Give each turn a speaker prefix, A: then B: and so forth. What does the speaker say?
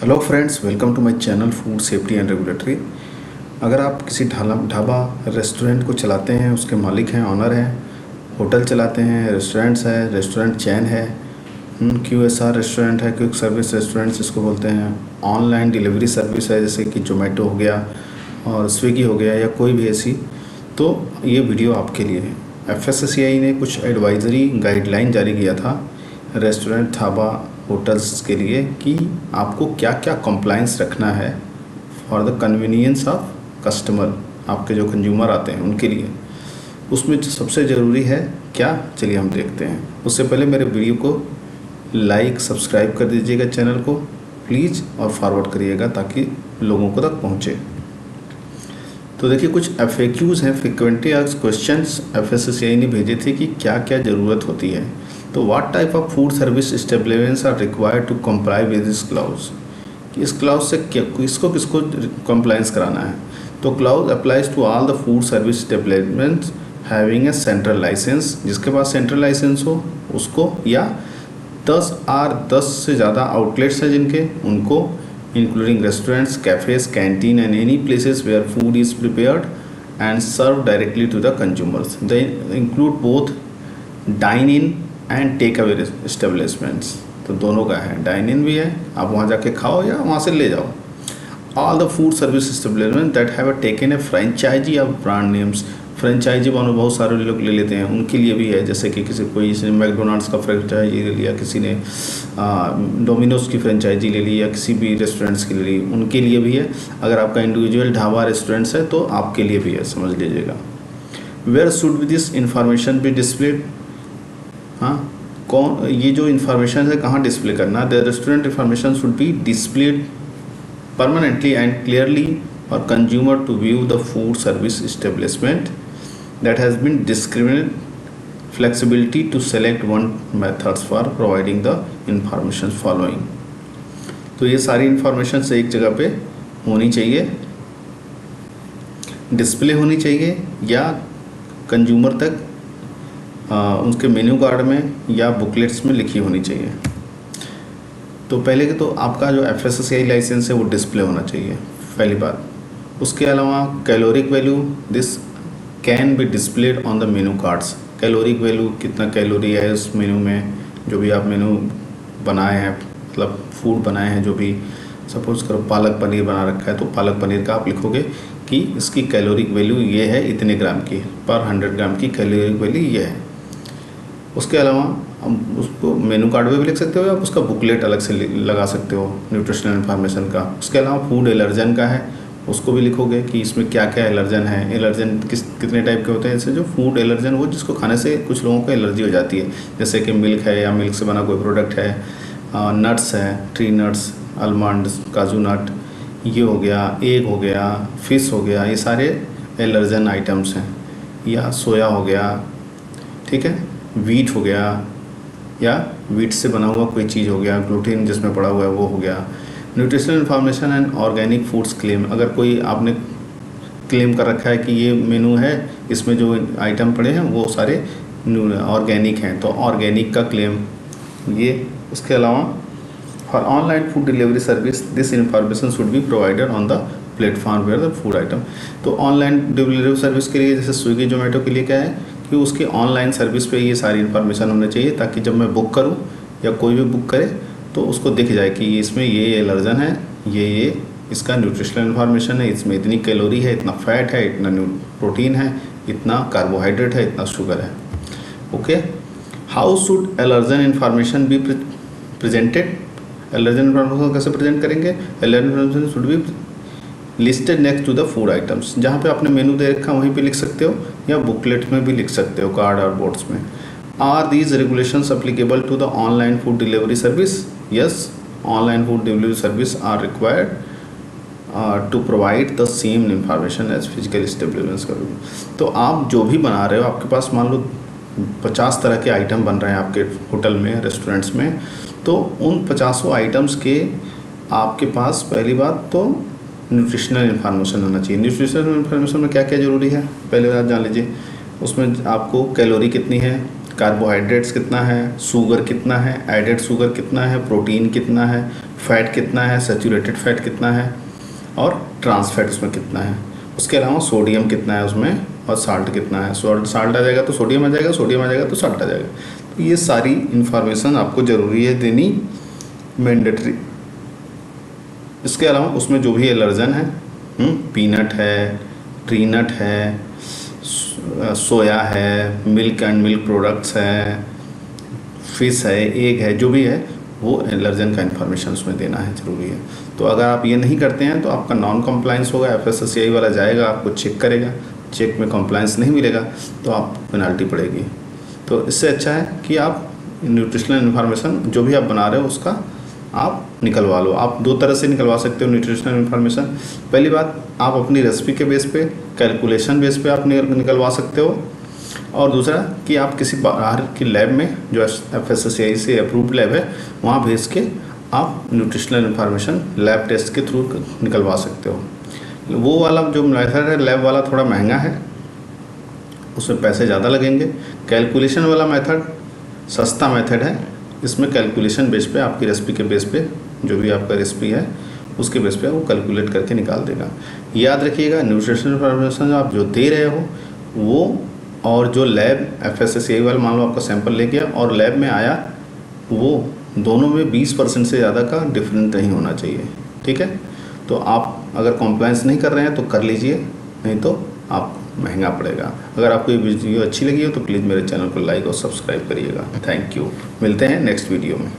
A: Hello friends, welcome to my channel food safety and regulatory. अगर आप किसी dhaba restaurant को चलाते हैं, उसके मालिक हैं, ऑनर हैं, होटल चलाते हैं, रेस्टोरेंट्स है, रेस्टोरेंट चैन है, QSR रेस्टोरेंट है, क्विक सर्विस रेस्टोरेंट जिसको बोलते हैं, ऑनलाइन डिलीवरी सर्विस है जैसे कि जोमेटो हो गया और स्विगी हो गया या कोई भी ऐसी, तो ये वीडियो आपके लिए है। FSSAI ने कुछ एडवाइज़री गाइडलाइन जारी किया था रेस्टोरेंट, ढाबा, होटल्स के लिए कि आपको क्या क्या कंप्लाइंस रखना है for the convenience of customer, आपके जो कंज्यूमर आते हैं उनके लिए। उसमें जो सबसे ज़रूरी है क्या, चलिए हम देखते हैं। उससे पहले मेरे वीडियो को लाइक सब्सक्राइब कर दीजिएगा चैनल को प्लीज़, और फॉरवर्ड करिएगा ताकि लोगों को तक पहुँचे। तो देखिए, कुछ FAQs हैं, फ्रिक्वेंटली आस्क्ड क्वेश्चंस FSSAI ने भेजे थे कि क्या क्या ज़रूरत होती है। तो what type of food service establishments are required to comply with this clause, कि इस क्लाउज से किसको किसको कंप्लाइंस कराना है। तो clause applies to all the food service establishments having a central licence, जिसके पास सेंट्रल लाइसेंस हो उसको, या 10 से ज़्यादा आउटलेट्स हैं जिनके, उनको, including restaurants, cafes, canteen and any places where food is prepared and served directly to the consumers. They include both dine-in and take-away establishments. तो दोनों का है, डाइन इन भी है, आप वहाँ जाके खाओ या वहाँ से ले जाओ। All the food service establishments that have taken a franchisee of brand names, franchisee वालों बहुत सारे लोग ले लेते हैं, उनके लिए भी है। जैसे कि किसी ने मैकडोनल्ड्स का फ्रेंचाइजी ले लिया, किसी ने डोमिनोज़ की फ्रेंचाइजी ले ली, या किसी भी रेस्टोरेंट्स के लिए, उनके लिए भी है। अगर आपका इंडिविजुअल ढाबा रेस्टोरेंट्स है तो आपके लिए भी है, समझ लीजिएगा। Where should be this information be displayed, हाँ कौन, ये जो इन्फॉर्मेशन है कहाँ डिस्प्ले करना। The restaurant information should be displayed permanently and clearly for consumer to view the food service establishment that has been discriminate flexibility to select one methods for providing the information following। तो ये सारी information से एक जगह पे होनी चाहिए, display होनी चाहिए, या कंज्यूमर तक उसके मेन्यू कार्ड में या बुकलेट्स में लिखी होनी चाहिए। तो पहले के तो आपका जो FSSAI लाइसेंस है वो डिस्प्ले होना चाहिए, पहली बात। उसके अलावा caloric value, this can be displayed on the menu cards. Caloric value, कितना कैलोरी है उस मेनू में, जो भी आप मेनू बनाए हैं, मतलब फूड बनाए हैं, जो भी सपोज करो पालक पनीर बना रखा है तो पालक पनीर का आप लिखोगे कि इसकी कैलोरिक वैल्यू ये है, इतने ग्राम की, पर 100 ग्राम की कैलोरिक वैल्यू ये है। उसके अलावा हम उसको मेनू कार्ड में भी लिख सकते हो, या आप उसका बुकलेट अलग से लगा सकते हो न्यूट्रिशनल इन्फॉर्मेशन का। उसके अलावा फूड एलर्जन का है, उसको भी लिखोगे कि इसमें क्या क्या एलर्जन है। एलर्जन कितने टाइप के होते हैं, जैसे जो फूड एलर्जन वो जिसको खाने से कुछ लोगों को एलर्जी हो जाती है, जैसे कि मिल्क है या मिल्क से बना कोई प्रोडक्ट है, नट्स है, ट्री नट्स, आलमंड, काजू नट, ये हो गया, एग हो गया, फिश हो गया, ये सारे एलर्जन आइटम्स हैं। या सोया हो गया, ठीक है, वीट हो गया, या वीट से बना हुआ कोई चीज़ हो गया, ग्लूटेन जिसमें पड़ा हुआ है वो हो गया। Nutritional information and organic foods claim, अगर कोई आपने क्लेम कर रखा है कि ये मेनू है, इसमें जो आइटम पड़े हैं वो सारे ऑर्गेनिक हैं, तो ऑर्गेनिक का क्लेम ये। उसके अलावा for online food delivery service this information should be provided on the platform where the food item. तो ऑनलाइन डिलीवरी सर्विस के लिए, जैसे स्विगी जोमेटो के लिए क्या है कि उसकी ऑनलाइन सर्विस पे ये सारी इन्फॉर्मेशन होनी चाहिए, ताकि जब मैं बुक करूं या कोई भी बुक करे तो उसको दिख जाए कि इसमें ये एलर्जन है, ये इसका न्यूट्रिशनल इन्फॉर्मेशन है, इसमें इतनी कैलोरी है, इतना फैट है, इतना प्रोटीन है, इतना कार्बोहाइड्रेट है, इतना शुगर है। Okay, how should allergen information be presented. Allergen information कैसे प्रेजेंट करेंगे। Allergen information should be listed next to the food items, जहाँ पे आपने मेनू दे रखा वहीं पे लिख सकते हो, या बुकलेट में भी लिख सकते हो, कार्ड और बोर्ड्स में। Are these regulations applicable to the online food delivery service. Yes, online food delivery service are required to provide the same information as physical establishments का। तो आप जो भी बना रहे हो, आपके पास मान लो 50 तरह के आइटम बन रहे हैं आपके होटल में, रेस्टोरेंट्स में, तो उन 50 आइटम्स के आपके पास पहली बात तो न्यूट्रिशनल इन्फॉर्मेशन होना चाहिए। न्यूट्रिशनल इन्फॉर्मेशन में क्या क्या ज़रूरी है, पहले बात जान लीजिए। उसमें आपको कैलोरी कितनी है, कार्बोहाइड्रेट्स कितना है, शुगर कितना है, एडेड शुगर कितना है, प्रोटीन कितना है, फैट कितना है, सैचुरेटेड फैट कितना है और ट्रांस फैट उसमें कितना है। उसके अलावा सोडियम कितना है उसमें और साल्ट कितना है। साल्ट आ जाएगा तो सोडियम आ जाएगा, सोडियम आ जाएगा तो साल्ट आ जाएगा। तो ये सारी इन्फॉर्मेशन आपको ज़रूरी है देनी, मैंडेटरी। इसके अलावा उसमें जो भी एलर्जन है, पीनट है, ट्री नट है, सोया है, मिल्क एंड मिल्क प्रोडक्ट्स है, फिश है, एग है, जो भी है वो एलर्जन का इन्फॉर्मेशन उसमें देना है, ज़रूरी है। तो अगर आप ये नहीं करते हैं तो आपका नॉन कंप्लायंस होगा, FSSAI वाला जाएगा, आपको चेक करेगा, चेक में कंप्लायंस नहीं मिलेगा तो आप पेनल्टी पड़ेगी। तो इससे अच्छा है कि आप न्यूट्रिशनल इन्फॉर्मेशन जो भी आप बना रहे हो उसका आप निकलवा लो। आप दो तरह से निकलवा सकते हो न्यूट्रिशनल इन्फॉर्मेशन। पहली बात, आप अपनी रेसिपी के बेस पे, कैलकुलेशन बेस पे आप निकलवा सकते हो, और दूसरा कि आप किसी बाहर की लैब में जो FSSAI से अप्रूव्ड लैब है वहाँ भेज के आप न्यूट्रिशनल इन्फॉर्मेशन लैब टेस्ट के थ्रू निकलवा सकते हो। वो वाला जो मेथड है लैब वाला थोड़ा महंगा है, उसमें पैसे ज़्यादा लगेंगे। कैलकुलेशन वाला मेथड सस्ता मेथड है, इसमें कैलकुलेशन बेस पे, आपकी रेसिपी के बेस पे, जो भी आपका रेसिपी है उसके बेस पे वो कैलकुलेट करके निकाल देगा। याद रखिएगा, न्यूट्रिशनल इन्फॉर्मेशन आप जो दे रहे हो वो, और जो लैब FSSAI वाला मान लो आपका सैंपल ले गया और लैब में आया, वो दोनों में 20% से ज़्यादा का डिफरेंस नहीं होना चाहिए। ठीक है, तो आप अगर कॉम्प्लायंस नहीं कर रहे हैं तो कर लीजिए, नहीं तो आप महंगा पड़ेगा। अगर आपको ये वीडियो अच्छी लगी हो तो प्लीज़ मेरे चैनल को लाइक और सब्सक्राइब करिएगा। थैंक यू, मिलते हैं नेक्स्ट वीडियो में।